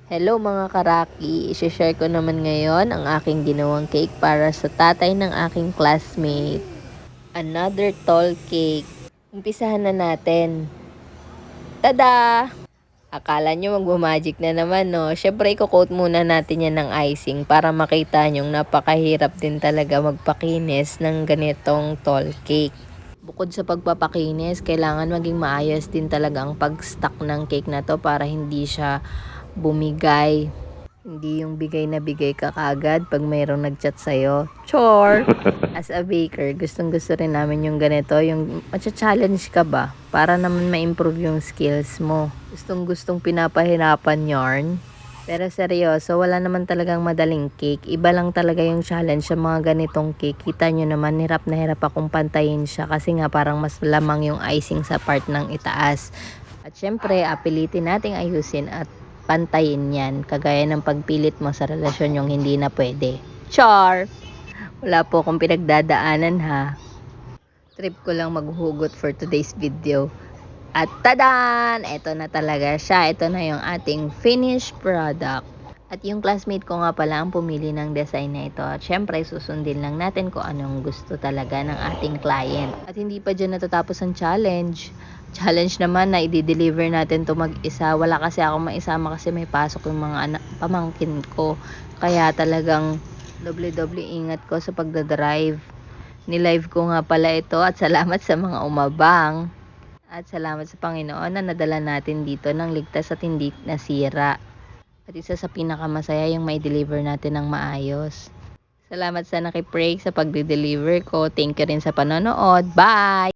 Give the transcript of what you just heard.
Hello mga karaki, i-share ko naman ngayon ang aking ginawang cake para sa tatay ng aking classmate. Another tall cake. Umpisahan na natin. Tada! Akala nyo magmamagic na naman, no? Syempre, i-coat muna natin yan ng icing para makita nyong napakahirap din talaga magpakinis ng ganitong tall cake. Bukod sa pagpapakinis, kailangan maging maayos din talaga ang pag-stack ng cake na to para hindi siya bumigay. Hindi yung bigay na bigay ka kaagad pag mayroong nag-chat sa'yo. Chore! As a baker, gustong gusto rin namin yung ganito, yung matcha-challenge ka ba? Para naman ma-improve yung skills mo. Gustong gustong pinapahirapan yarn. Pero seryoso, wala naman talagang madaling cake. Iba lang talaga yung challenge sa mga ganitong cake. Kita nyo naman, hirap na hirap akong pantayin siya kasi nga parang mas lamang yung icing sa part ng itaas. At syempre, apilitin nating ayusin at pantayin yan. Kagaya ng pagpilit mo sa relasyon yung hindi na pwede. Char! Wala po akong pinagdadaanan ha. Trip ko lang maghugot for today's video. At tadan! Ito na talaga siya. Ito na yung ating finished product. At yung classmate ko nga pala ang pumili ng design na ito. At syempre, susundin lang natin kung anong gusto talaga ng ating client. At hindi pa dyan natatapos ang challenge. Challenge naman na i-deliver natin to mag-isa. Wala kasi ako maisama kasi may pasok yung mga pamangkin ko. Kaya talagang doble-doble ingat ko sa pagdadrive. Ni-live ko nga pala ito at salamat sa mga umabang. At salamat sa Panginoon na nadala natin dito ng ligtas at hindi nasira. At isa sa pinakamasaya yung may deliver natin ng maayos. Salamat sa nakipray sa pagde-deliver ko. Thank you rin sa panonood. Bye!